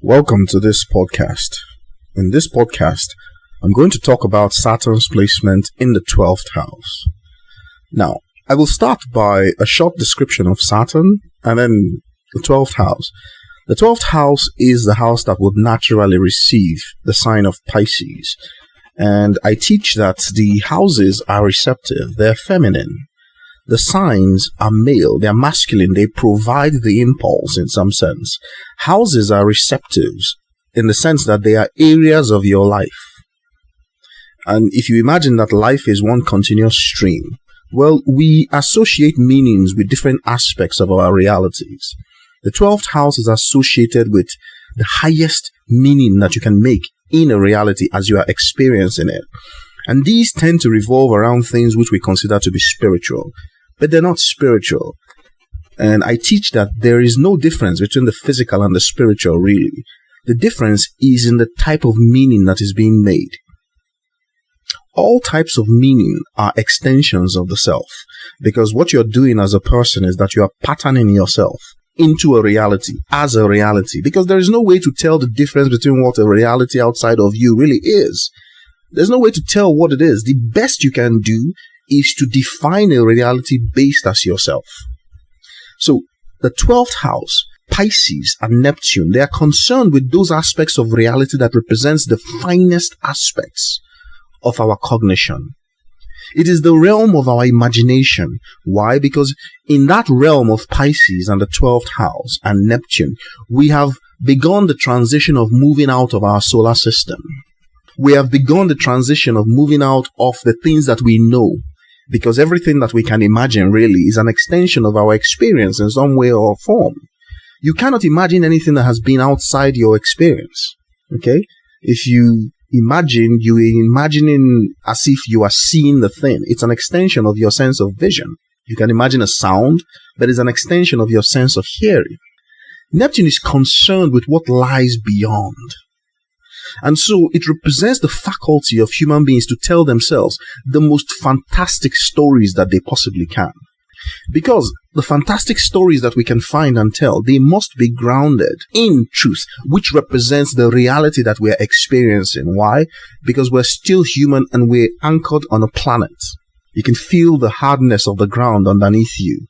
Welcome to this podcast. In this podcast, I'm going to talk about Saturn's placement in the 12th house. Now, I will start by a short description of Saturn and then the 12th house. The 12th house is the house that would naturally receive the sign of Pisces. And I teach that the houses are receptive, they're feminine. The signs are male, they're masculine, they provide the impulse in some sense. Houses are receptives in the sense that they are areas of your life. And if you imagine that life is one continuous stream, well, we associate meanings with different aspects of our realities. The 12th house is associated with the highest meaning that you can make in a reality as you are experiencing it. And these tend to revolve around things which we consider to be spiritual. But they're not spiritual. And I teach that there is no difference between the physical and the spiritual, really. The difference is in the type of meaning that is being made. All types of meaning are extensions of the self, because what you're doing as a person is that you are patterning yourself into a reality, as a reality, because there is no way to tell the difference between what a reality outside of you really is. There's no way to tell what it is. The best you can do is to define a reality based as yourself. So, the 12th house, Pisces and Neptune, they are concerned with those aspects of reality that represents the finest aspects of our cognition. It is the realm of our imagination. Why? Because in that realm of Pisces and the 12th house and Neptune, we have begun the transition of moving out of our solar system. We have begun the transition of moving out of the things that we know, because everything that we can imagine really is an extension of our experience in some way or form. You cannot imagine anything that has been outside your experience. Okay? If you imagine, you are imagining as if you are seeing the thing. It's an extension of your sense of vision. You can imagine a sound, but it's an extension of your sense of hearing. Neptune is concerned with what lies beyond. And so it represents the faculty of human beings to tell themselves the most fantastic stories that they possibly can. Because the fantastic stories that we can find and tell, they must be grounded in truth, which represents the reality that we are experiencing. Why? Because we're still human and we're anchored on a planet. You can feel the hardness of the ground underneath you.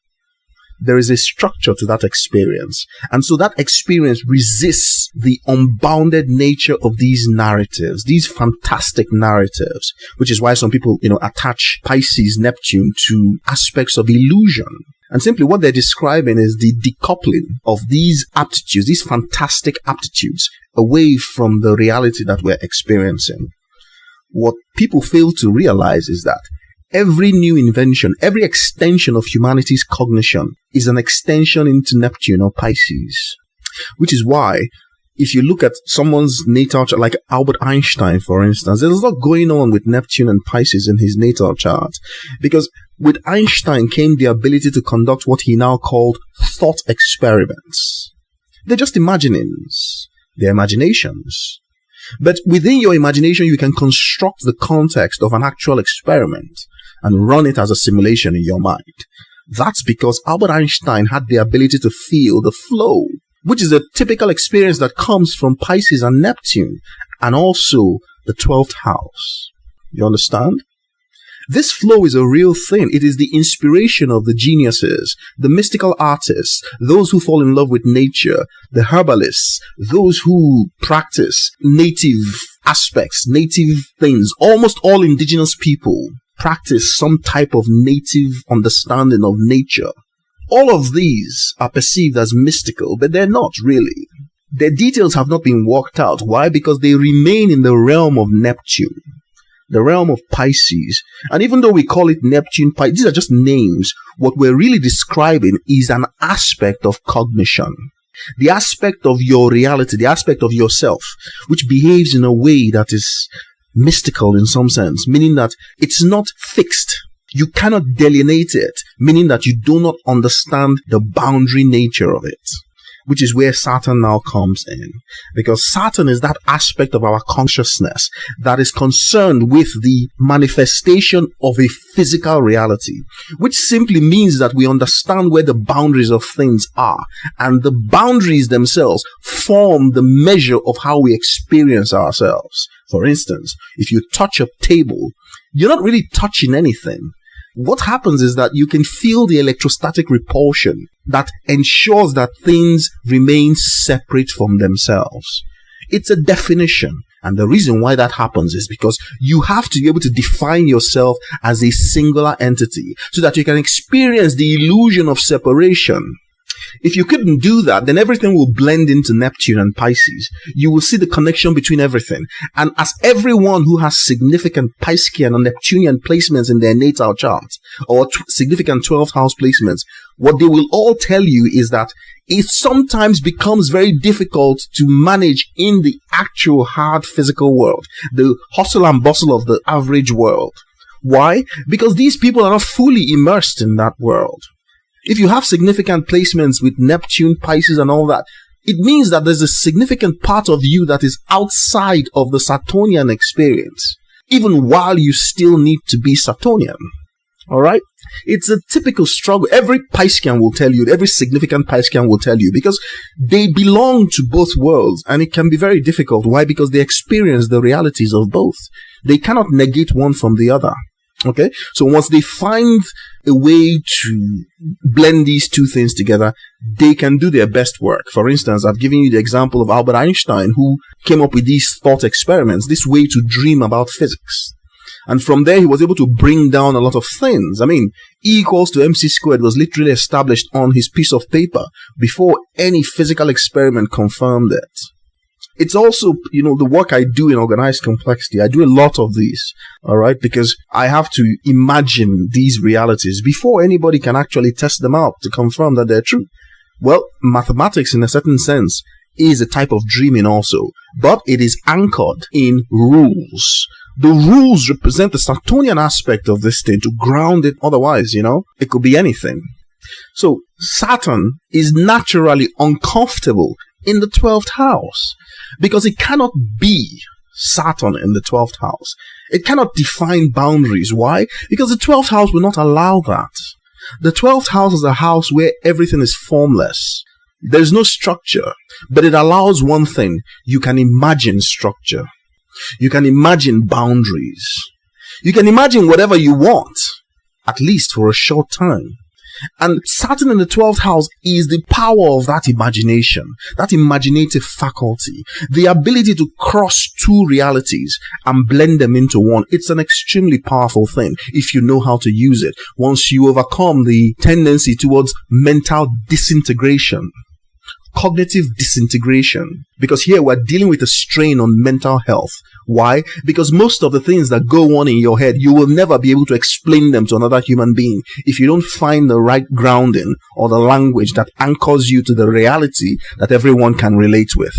There is a structure to that experience. And so that experience resists the unbounded nature of these narratives, these fantastic narratives, which is why some people, attach Pisces, Neptune to aspects of illusion. And simply what they're describing is the decoupling of these aptitudes, these fantastic aptitudes, away from the reality that we're experiencing. What people fail to realize is that every new invention, every extension of humanity's cognition is an extension into Neptune or Pisces. Which is why, if you look at someone's natal chart, like Albert Einstein, for instance, there's a lot going on with Neptune and Pisces in his natal chart. Because with Einstein came the ability to conduct what he now called thought experiments. They're just imaginings. They're imaginations. But within your imagination, you can construct the context of an actual experiment and run it as a simulation in your mind. That's because Albert Einstein had the ability to feel the flow, which is a typical experience that comes from Pisces and Neptune, and also the 12th house. You understand? This flow is a real thing. It is the inspiration of the geniuses, the mystical artists, those who fall in love with nature, the herbalists, those who practice native aspects, native things. Almost all indigenous people practice some type of native understanding of nature. All of these are perceived as mystical, but they're not really. Their details have not been worked out. Why? Because they remain in the realm of Neptune, the realm of Pisces. And even though we call it Neptune, Pisces, these are just names. What we're really describing is an aspect of cognition. The aspect of your reality, the aspect of yourself, which behaves in a way that is mystical in some sense, meaning that it's not fixed. You cannot delineate it, meaning that you do not understand the boundary nature of it. which is where Saturn now comes in. Because Saturn is that aspect of our consciousness that is concerned with the manifestation of a physical reality, which simply means that we understand where the boundaries of things are, and the boundaries themselves form the measure of how we experience ourselves. For instance, if you touch a table, you're not really touching anything. What happens is that you can feel the electrostatic repulsion that ensures that things remain separate from themselves. It's a definition. And the reason why that happens is because you have to be able to define yourself as a singular entity so that you can experience the illusion of separation. If you couldn't do that, then everything will blend into Neptune and Pisces. You will see the connection between everything. And as everyone who has significant Piscean or Neptunian placements in their natal chart, or significant 12th house placements, what they will all tell you is that it sometimes becomes very difficult to manage in the actual hard physical world, the hustle and bustle of the average world. Why? Because these people are not fully immersed in that world. If you have significant placements with Neptune, Pisces, and all that, it means that there's a significant part of you that is outside of the Saturnian experience, even while you still need to be Saturnian. All right? It's a typical struggle. Every Piscean will tell you, every significant Piscean will tell you, because they belong to both worlds, and it can be very difficult. Why? Because they experience the realities of both. They cannot negate one from the other. Okay, so once they find a way to blend these two things together, they can do their best work. For instance, I've given you the example of Albert Einstein, who came up with these thought experiments, this way to dream about physics. And from there, he was able to bring down a lot of things. I mean, E equals to MC squared was literally established on his piece of paper before any physical experiment confirmed it. It's also, the work I do in organized complexity. I do a lot of these, all right, because I have to imagine these realities before anybody can actually test them out to confirm that they're true. Well, mathematics in a certain sense is a type of dreaming also, but it is anchored in rules. The rules represent the Saturnian aspect of this thing to ground it. Otherwise, it could be anything. So Saturn is naturally uncomfortable in the 12th house, because it cannot be Saturn in the 12th house. It cannot define boundaries. Why? Because the 12th house will not allow that. The 12th house is a house where everything is formless. There's no structure, but it allows one thing. You can imagine structure. You can imagine boundaries. You can imagine whatever you want, at least for a short time. And Saturn in the 12th house is the power of that imagination, that imaginative faculty, the ability to cross two realities and blend them into one. It's an extremely powerful thing if you know how to use it. Once you overcome the tendency towards mental disintegration, cognitive disintegration, because here we're dealing with a strain on mental health. Why? Because most of the things that go on in your head, you will never be able to explain them to another human being if you don't find the right grounding or the language that anchors you to the reality that everyone can relate with.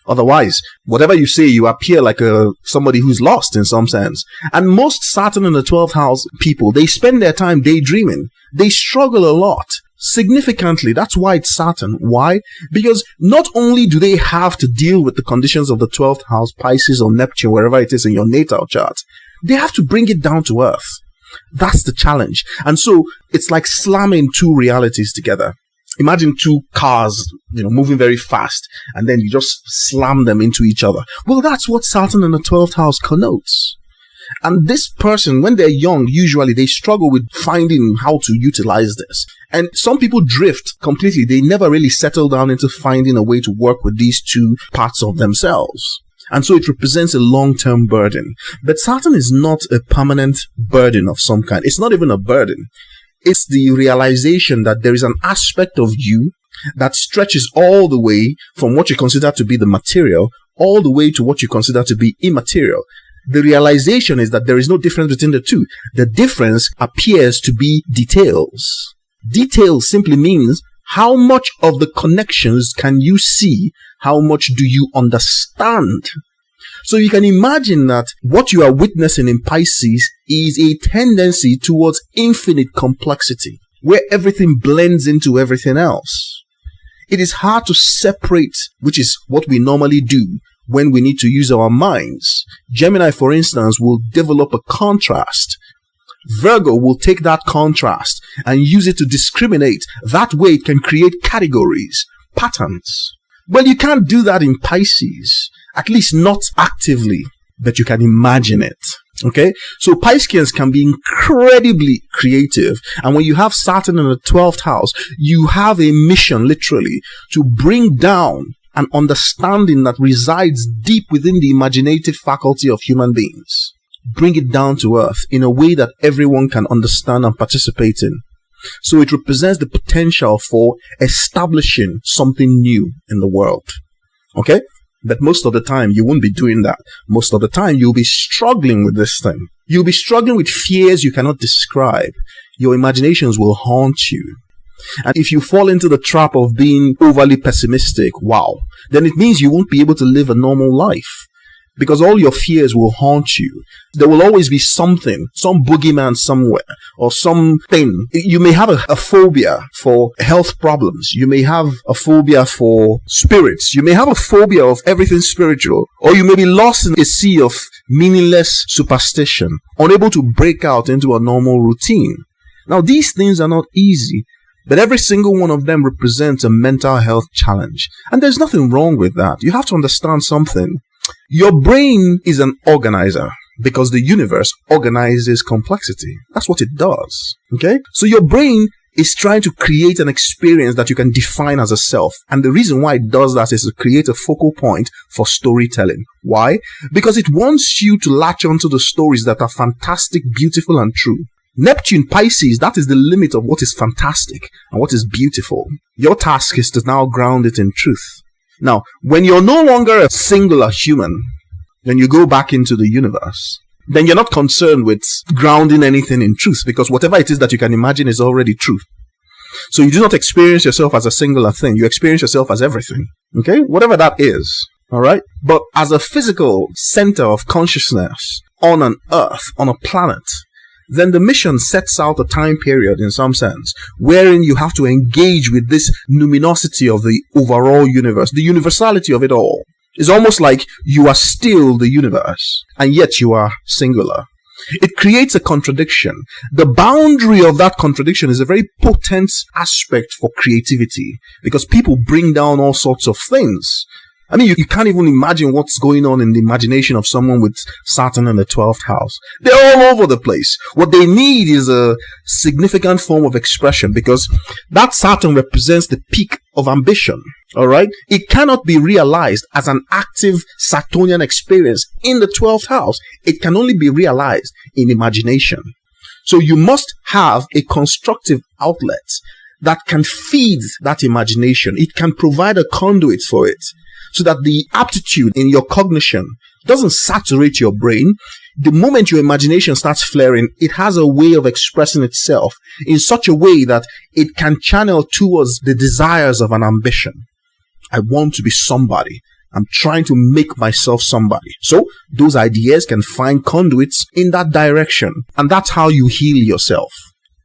Otherwise, whatever you say, you appear like somebody who's lost in some sense. And most Saturn in the 12th house people, they spend their time daydreaming. They struggle a lot. Significantly, that's why it's Saturn. Why? Because not only do they have to deal with the conditions of the 12th house, Pisces or Neptune, wherever it is in your natal chart, they have to bring it down to earth. That's the challenge. And so it's like slamming two realities together. Imagine two cars, moving very fast, and then you just slam them into each other. Well, that's what Saturn in the 12th house connotes. And this person, when they're young, usually they struggle with finding how to utilize this. And some people drift completely. They never really settle down into finding a way to work with these two parts of themselves. And so it represents a long-term burden. But Saturn is not a permanent burden of some kind. It's not even a burden. It's the realization that there is an aspect of you that stretches all the way from what you consider to be the material, all the way to what you consider to be immaterial. The realization is that there is no difference between the two. The difference appears to be details. Details simply means how much of the connections can you see? How much do you understand? So you can imagine that what you are witnessing in Pisces is a tendency towards infinite complexity, where everything blends into everything else. It is hard to separate, which is what we normally do when we need to use our minds. Gemini, for instance, will develop a contrast. Virgo will take that contrast and use it to discriminate. That way it can create categories, patterns. Well, you can't do that in Pisces, at least not actively, but you can imagine it. Okay, so Pisceans can be incredibly creative, and when you have Saturn in the 12th house, you have a mission literally to bring down an understanding that resides deep within the imaginative faculty of human beings. Bring it down to earth in a way that everyone can understand and participate in. So it represents the potential for establishing something new in the world. Okay? But most of the time, you won't be doing that. Most of the time, you'll be struggling with this thing. You'll be struggling with fears you cannot describe. Your imaginations will haunt you. And if you fall into the trap of being overly pessimistic, wow, then it means you won't be able to live a normal life. Because all your fears will haunt you. There will always be something, some boogeyman somewhere, or something. You may have a phobia for health problems. You may have a phobia for spirits. You may have a phobia of everything spiritual. Or you may be lost in a sea of meaningless superstition, unable to break out into a normal routine. Now, these things are not easy, but every single one of them represents a mental health challenge. And there's nothing wrong with that. You have to understand something. Your brain is an organizer because the universe organizes complexity. That's what it does. Okay? So your brain is trying to create an experience that you can define as a self. And the reason why it does that is to create a focal point for storytelling. Why? Because it wants you to latch onto the stories that are fantastic, beautiful, and true. Neptune, Pisces, that is the limit of what is fantastic and what is beautiful. Your task is to now ground it in truth. Now, when you're no longer a singular human, when you go back into the universe, then you're not concerned with grounding anything in truth, because whatever it is that you can imagine is already truth. So you do not experience yourself as a singular thing. You experience yourself as everything. Okay? Whatever that is. Alright? But as a physical center of consciousness on an earth, on a planet, then the mission sets out a time period in some sense, wherein you have to engage with this luminosity of the overall universe, the universality of it all. It's almost like you are still the universe, and yet you are singular. It creates a contradiction. The boundary of that contradiction is a very potent aspect for creativity, because people bring down all sorts of things. I mean, you can't even imagine what's going on in the imagination of someone with Saturn in the 12th house. They're all over the place. What they need is a significant form of expression, because that Saturn represents the peak of ambition. All right? It cannot be realized as an active Saturnian experience in the 12th house. It can only be realized in imagination. So you must have a constructive outlet that can feed that imagination. It can provide a conduit for it, so that the aptitude in your cognition doesn't saturate your brain. The moment your imagination starts flaring, it has a way of expressing itself in such a way that it can channel towards the desires of an ambition. I want to be somebody. I'm trying to make myself somebody. So those ideas can find conduits in that direction. And that's how you heal yourself.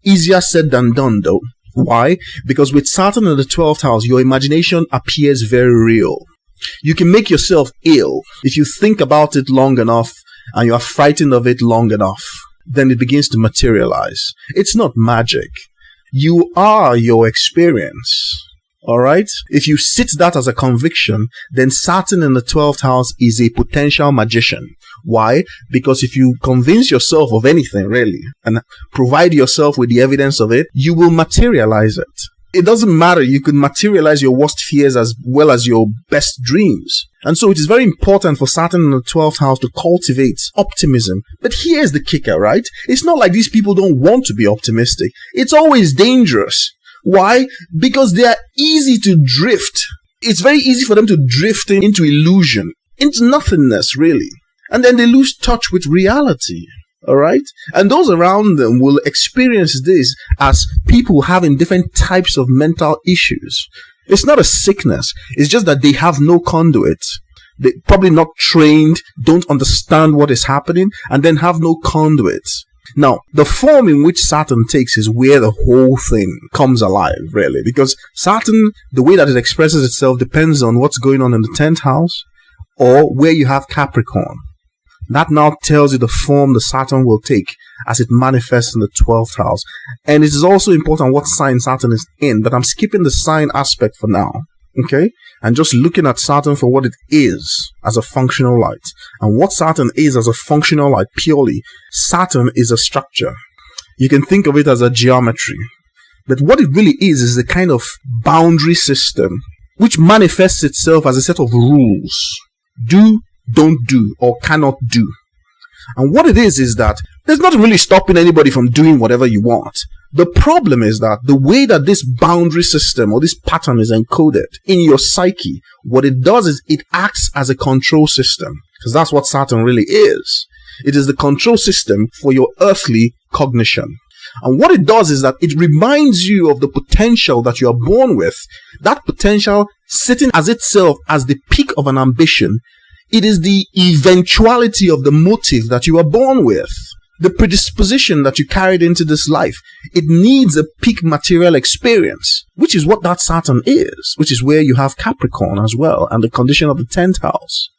Easier said than done though. Why? Because with Saturn in the 12th house, your imagination appears very real. You can make yourself ill if you think about it long enough and you are frightened of it long enough. Then it begins to materialize. It's not magic. You are your experience. Alright? If you sit that as a conviction, then Saturn in the 12th house is a potential magician. Why? Because if you convince yourself of anything really and provide yourself with the evidence of it, you will materialize it. It doesn't matter. You can materialize your worst fears as well as your best dreams. And so it is very important for Saturn in the 12th house to cultivate optimism. But here's the kicker, right? It's not like these people don't want to be optimistic. It's always dangerous. Why? Because they are easy to drift. It's very easy for them to drift into illusion, into nothingness, really. And then they lose touch with reality. Alright? And those around them will experience this as people having different types of mental issues. It's not a sickness. It's just that they have no conduit. They're probably not trained, don't understand what is happening, and then have no conduit. Now, the form in which Saturn takes is where the whole thing comes alive, really, because Saturn, the way that it expresses itself depends on what's going on in the 10th house or where you have Capricorn. That now tells you the form the Saturn will take as it manifests in the 12th house. And it is also important what sign Saturn is in, but I'm skipping the sign aspect for now. Okay? And just looking at Saturn for what it is as a functional light. And what Saturn is as a functional light purely, Saturn is a structure. You can think of it as a geometry. But what it really is a kind of boundary system which manifests itself as a set of rules. Do, don't do, or cannot do. And what it is that there's nothing really stopping anybody from doing whatever you want. The problem is that the way that this boundary system or this pattern is encoded in your psyche, what it does is it acts as a control system. Because that's what Saturn really is. It is the control system for your earthly cognition. And what it does is that it reminds you of the potential that you are born with. That potential sitting as itself as the peak of an ambition. It is the eventuality of the motive that you are born with. The predisposition that you carried into this life. It needs a peak material experience, which is what that Saturn is, which is where you have Capricorn as well, and the condition of the 10th house.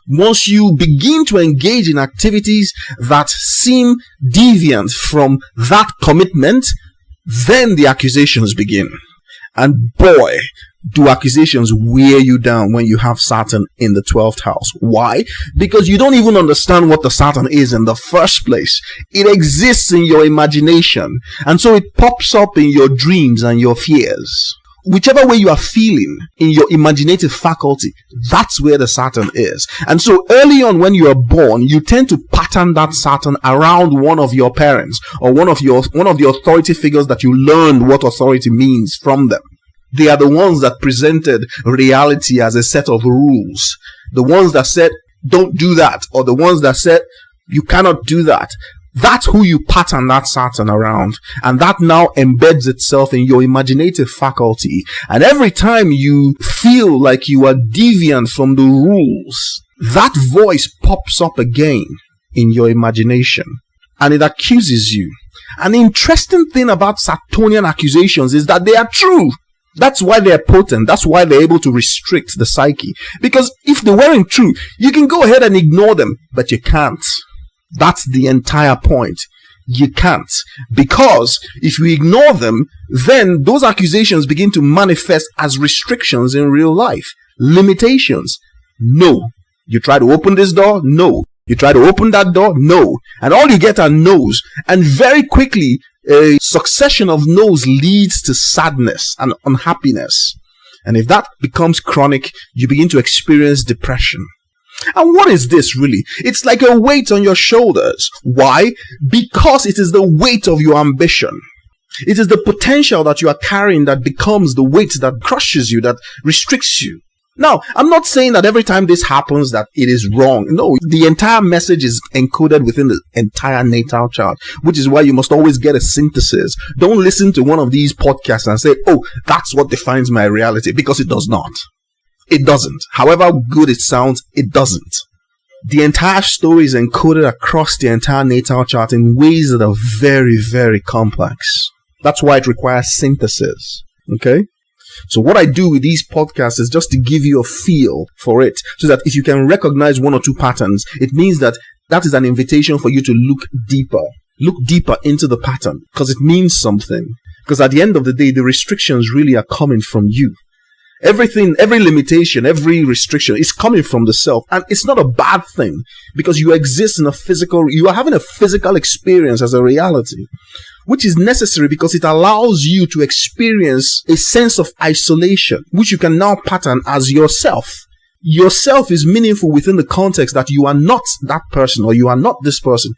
Once you begin to engage in activities that seem deviant from that commitment, then the accusations begin. And boy, do accusations wear you down when you have Saturn in the 12th house. Why? Because you don't even understand what the Saturn is in the first place. It exists in your imagination. And so it pops up in your dreams and your fears. Whichever way you are feeling in your imaginative faculty, that's where the Saturn is. And so early on when you are born, you tend to pattern that Saturn around one of your parents or one of the authority figures that you learned what authority means from them. They are the ones that presented reality as a set of rules. The ones that said, don't do that, or the ones that said, you cannot do that. That's who you pattern that Saturn around. And that now embeds itself in your imaginative faculty. And every time you feel like you are deviant from the rules, that voice pops up again in your imagination. And it accuses you. An interesting thing about Saturnian accusations is that they are true. That's why they're potent. That's why they're able to restrict the psyche. Because if they weren't true, you can go ahead and ignore them, but you can't. That's the entire point. You can't. Because if you ignore them, then those accusations begin to manifest as restrictions in real life. Limitations. No. You try to open this door? No. You try to open that door? No. And all you get are no's. And very quickly, a succession of no's leads to sadness and unhappiness. And if that becomes chronic, you begin to experience depression. And what is this really? It's like a weight on your shoulders. Why? Because it is the weight of your ambition. It is the potential that you are carrying that becomes the weight that crushes you, that restricts you. Now, I'm not saying that every time this happens that it is wrong. No, the entire message is encoded within the entire natal chart, which is why you must always get a synthesis. Don't listen to one of these podcasts and say, oh, that's what defines my reality, because it does not. It doesn't. However good it sounds, it doesn't. The entire story is encoded across the entire natal chart in ways that are very, very complex. That's why it requires synthesis. Okay? So what I do with these podcasts is just to give you a feel for it, so that if you can recognize one or two patterns, it means that that is an invitation for you to look deeper into the pattern, because it means something. Because at the end of the day, the restrictions really are coming from you. Everything, every limitation, every restriction is coming from the self. And it's not a bad thing, because you exist in you are having a physical experience as a reality, which is necessary because it allows you to experience a sense of isolation, which you can now pattern as yourself. Yourself is meaningful within the context that you are not that person, or you are not this person,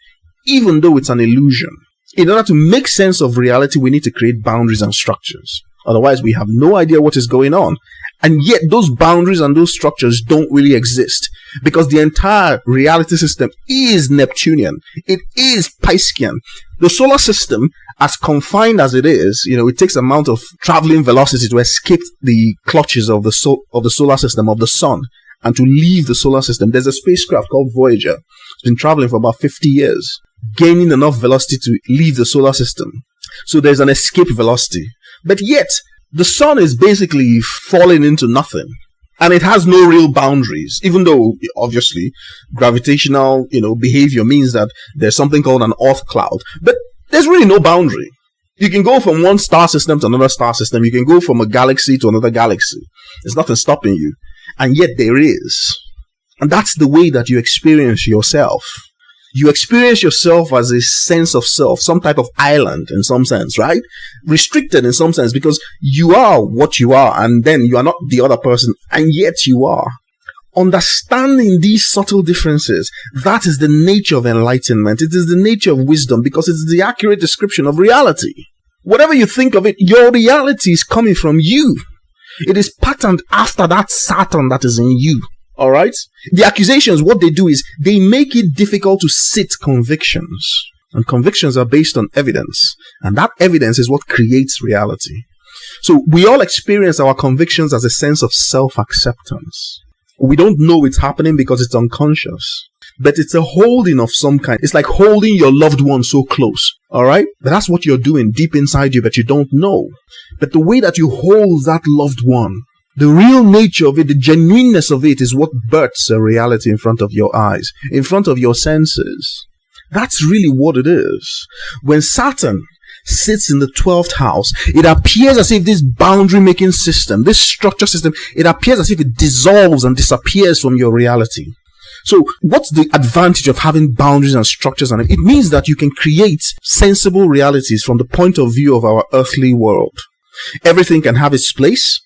even though it's an illusion. In order to make sense of reality, we need to create boundaries and structures. Otherwise, we have no idea what is going on. And yet, those boundaries and those structures don't really exist, because the entire reality system is Neptunian. It is Piscean. The solar system, as confined as it is, it takes an amount of traveling velocity to escape the clutches of the solar system, of the sun, and to leave the solar system. There's a spacecraft called Voyager. It's been traveling for about 50 years. gaining enough velocity to leave the solar system. So there's an escape velocity. But yet, the sun is basically falling into nothing. And it has no real boundaries, even though, obviously, gravitational, behavior means that there's something called an Earth cloud. But there's really no boundary. You can go from one star system to another star system. You can go from a galaxy to another galaxy. There's nothing stopping you. And yet there is. And that's the way that you experience yourself. You experience yourself as a sense of self, some type of island in some sense, right? Restricted in some sense because you are what you are and then you are not the other person and yet you are. Understanding these subtle differences, that is the nature of enlightenment. It is the nature of wisdom because it's the accurate description of reality. Whatever you think of it, your reality is coming from you. It is patterned after that Saturn that is in you. All right. The accusations, what they do is they make it difficult to sit convictions. And convictions are based on evidence. And that evidence is what creates reality. So we all experience our convictions as a sense of self-acceptance. We don't know it's happening because it's unconscious. But it's a holding of some kind. It's like holding your loved one so close. All right. But that's what you're doing deep inside you, but you don't know. But the way that you hold that loved one, the real nature of it, the genuineness of it is what births a reality in front of your eyes, in front of your senses. That's really what it is. When Saturn sits in the 12th house, it appears as if this boundary-making system, this structure system, it appears as if it dissolves and disappears from your reality. So what's the advantage of having boundaries and structures? And it means that you can create sensible realities from the point of view of our earthly world. Everything can have its place,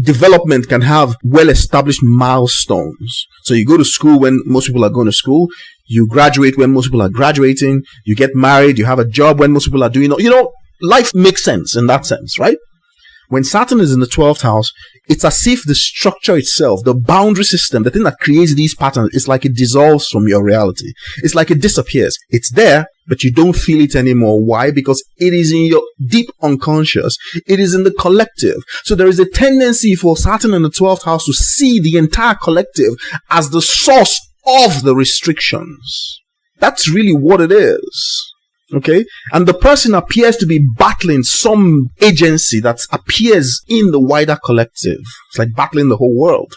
Development can have well-established milestones. So you go to school when most people are going to school. You graduate when most people are graduating. You get married. You have a job when most people are doing, life makes sense in that sense, right? When Saturn is in the 12th house, it's as if the structure itself, the boundary system, the thing that creates these patterns, it's like it dissolves from your reality. It's like it disappears. It's there, but you don't feel it anymore. Why? Because it is in your deep unconscious. It is in the collective. So there is a tendency for Saturn in the 12th house to see the entire collective as the source of the restrictions. That's really what it is. Okay, and the person appears to be battling some agency that appears in the wider collective. It's like battling the whole world.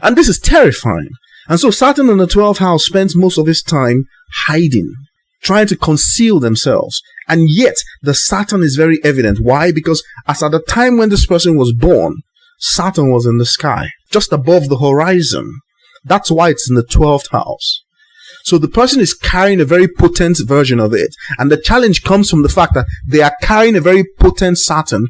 And this is terrifying. And so Saturn in the 12th house spends most of his time hiding, trying to conceal themselves. And yet the Saturn is very evident. Why? Because as at the time when this person was born, Saturn was in the sky, just above the horizon. That's why it's in the 12th house. So the person is carrying a very potent version of it. And the challenge comes from the fact that they are carrying a very potent Saturn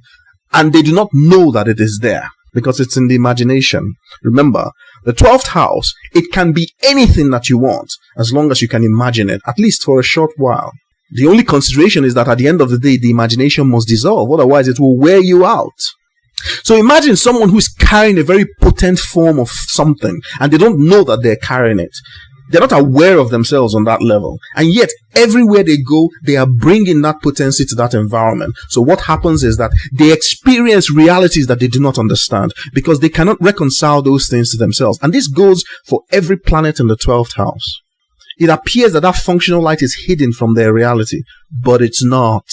and they do not know that it is there because it's in the imagination. Remember, the 12th house, it can be anything that you want as long as you can imagine it, at least for a short while. The only consideration is that at the end of the day, the imagination must dissolve. Otherwise, it will wear you out. So imagine someone who is carrying a very potent form of something and they don't know that they're carrying it. They're not aware of themselves on that level. And yet, everywhere they go, they are bringing that potency to that environment. So what happens is that they experience realities that they do not understand because they cannot reconcile those things to themselves. And this goes for every planet in the 12th house. It appears that that functional light is hidden from their reality, but it's not.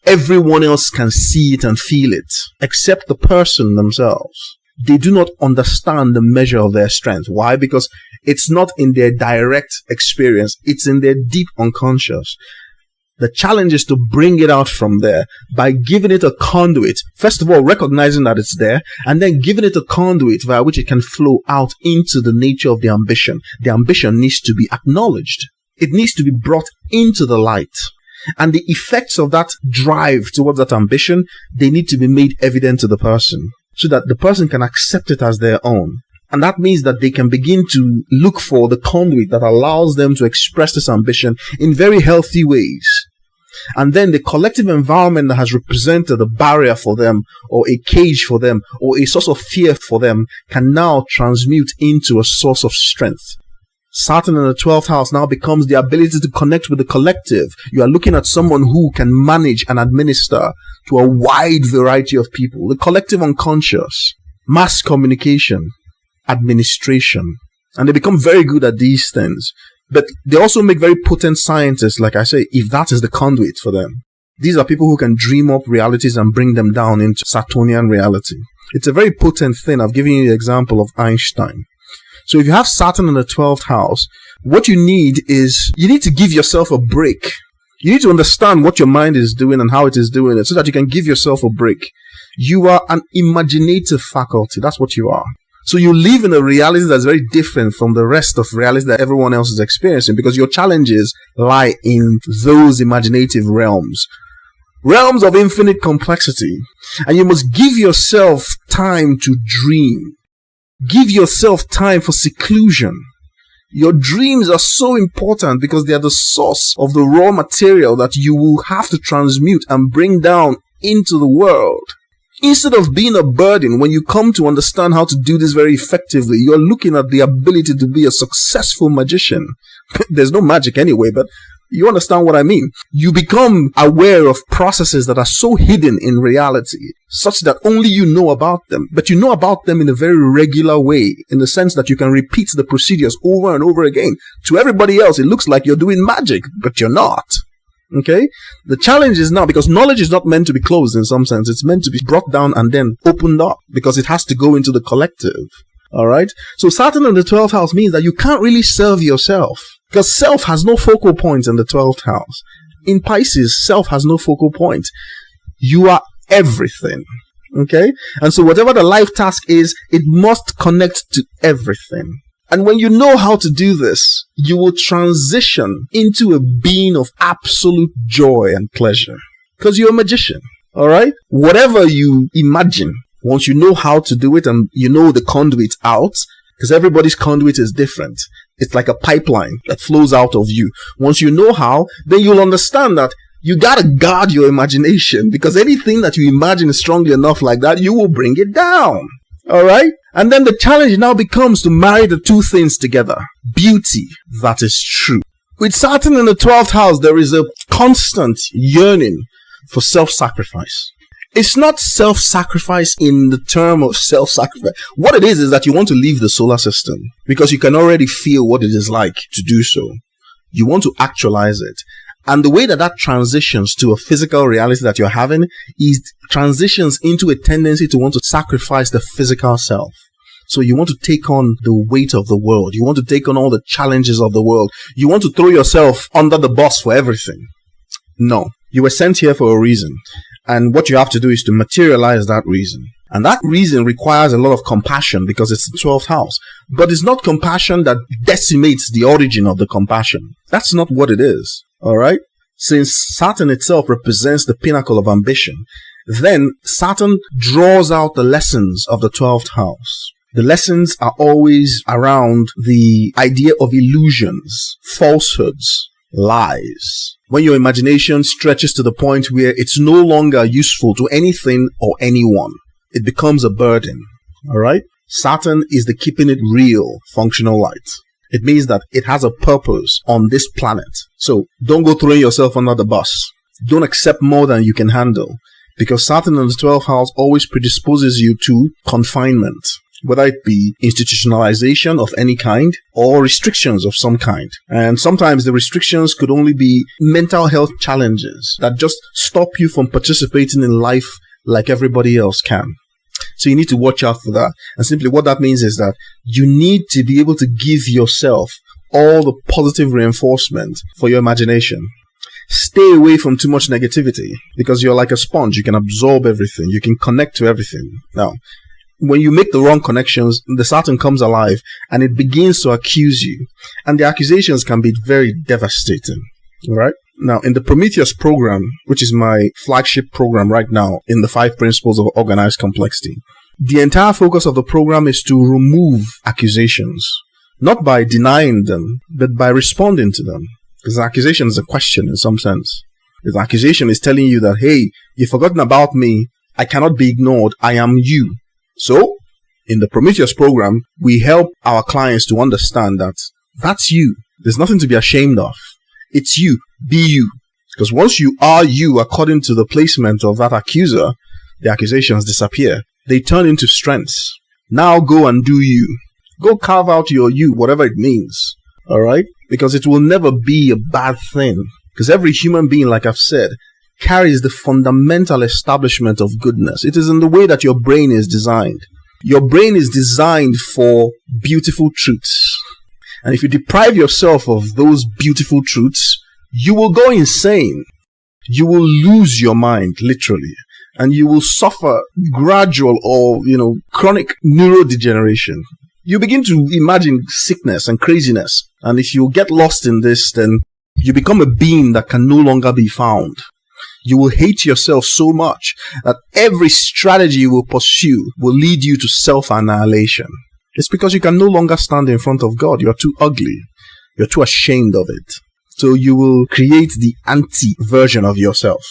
Everyone else can see it and feel it, except the person themselves. They do not understand the measure of their strength. Why? Because it's not in their direct experience. It's in their deep unconscious. The challenge is to bring it out from there by giving it a conduit. First of all, recognizing that it's there, and then giving it a conduit via which it can flow out into the nature of the ambition. The ambition needs to be acknowledged. It needs to be brought into the light. And the effects of that drive towards that ambition, they need to be made evident to the person, so that the person can accept it as their own. And that means that they can begin to look for the conduit that allows them to express this ambition in very healthy ways. And then the collective environment that has represented a barrier for them, or a cage for them, or a source of fear for them, can now transmute into a source of strength. Saturn in the 12th house now becomes the ability to connect with the collective. You are looking at someone who can manage and administer to a wide variety of people. The collective unconscious, mass communication, administration. And they become very good at these things But they also make very potent scientists, like I say, if that is the conduit for them. These are people who can dream up realities and bring them down into Saturnian reality. It's a very potent thing. I've given you the example of Einstein. So if you have Saturn in the 12th house, what you need is, you need to give yourself a break. You need to understand what your mind is doing and how it is doing it so that you can give yourself a break. You are an imaginative faculty. That's what you are. So you live in a reality that's very different from the rest of reality that everyone else is experiencing, because your challenges lie in those imaginative realms. Realms of infinite complexity. And you must give yourself time to dream. Give yourself time for seclusion. Your dreams are so important because they are the source of the raw material that you will have to transmute and bring down into the world. Instead of being a burden, when you come to understand how to do this very effectively, you're looking at the ability to be a successful magician. There's no magic anyway, but you understand what I mean. You become aware of processes that are so hidden in reality, such that only you know about them. But you know about them in a very regular way, in the sense that you can repeat the procedures over and over again. To everybody else, it looks like you're doing magic, but you're not. Okay? The challenge is now, because knowledge is not meant to be closed in some sense. It's meant to be brought down and then opened up, because it has to go into the collective. Alright? So Saturn in the 12th house means that you can't really serve yourself, because self has no focal point in the 12th house. In Pisces, self has no focal point. You are everything. Okay? And so whatever the life task is, it must connect to everything. And when you know how to do this, you will transition into a being of absolute joy and pleasure. Because you're a magician. Alright? Whatever you imagine, once you know how to do it and you know the conduit out, because everybody's conduit is different. It's like a pipeline that flows out of you. Once you know how, then you'll understand that you gotta guard your imagination, because anything that you imagine is strongly enough like that, you will bring it down. Alright? And then the challenge now becomes to marry the two things together. Beauty that is true. With Saturn in the 12th house, there is a constant yearning for self-sacrifice. It's not self-sacrifice in the term of self-sacrifice. What it is that you want to leave the solar system, because you can already feel what it is like to do so. You want to actualize it. And the way that that transitions to a physical reality that you're having is transitions into a tendency to want to sacrifice the physical self. So you want to take on the weight of the world. You want to take on all the challenges of the world. You want to throw yourself under the bus for everything. No. You were sent here for a reason. And what you have to do is to materialize that reason. And that reason requires a lot of compassion, because it's the 12th house. But it's not compassion that decimates the origin of the compassion. That's not what it is. Alright? Since Saturn itself represents the pinnacle of ambition, then Saturn draws out the lessons of the 12th house. The lessons are always around the idea of illusions, falsehoods, lies. When your imagination stretches to the point where it's no longer useful to anything or anyone, it becomes a burden. Alright? Saturn is the keeping it real functional light. It means that it has a purpose on this planet. So don't go throwing yourself under the bus. Don't accept more than you can handle, because Saturn in the 12th house always predisposes you to confinement, whether it be institutionalization of any kind or restrictions of some kind. And sometimes the restrictions could only be mental health challenges that just stop you from participating in life like everybody else can. So you need to watch out for that. And simply what that means is that you need to be able to give yourself all the positive reinforcement for your imagination. Stay away from too much negativity, because you're like a sponge. You can absorb everything. You can connect to everything. Now, when you make the wrong connections, the Saturn comes alive and it begins to accuse you. And the accusations can be very devastating. Alright? Now, in the Prometheus program, which is my flagship program right now in the 5 principles of organized complexity, the entire focus of the program is to remove accusations. Not by denying them, but by responding to them. Because the accusation is a question in some sense. The accusation is telling you that, hey, you've forgotten about me. I cannot be ignored. I am you. So, in the Prometheus program, we help our clients to understand that that's you. There's nothing to be ashamed of. It's you. Be you. Because once you are you, according to the placement of that accuser, the accusations disappear. They turn into strengths. Now go and do you. Go carve out your you, whatever it means. Alright? because it will never be a bad thing. Because every human being, like I've said, carries the fundamental establishment of goodness. It is in the way that your brain is designed. Your brain is designed for beautiful truths. And if you deprive yourself of those beautiful truths, you will go insane. You will lose your mind, literally. And you will suffer gradual or, chronic neurodegeneration. You begin to imagine sickness and craziness. And if you get lost in this, then you become a being that can no longer be found. You will hate yourself so much that every strategy you will pursue will lead you to self-annihilation. It's because you can no longer stand in front of God. You're too ugly. You're too ashamed of it. So you will create the anti-version of yourself.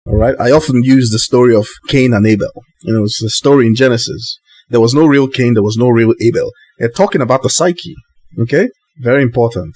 Alright? I often use the story of Cain and Abel. It's a story in Genesis. There was no real Cain, there was no real Abel. They're talking about the psyche. Okay? Very important.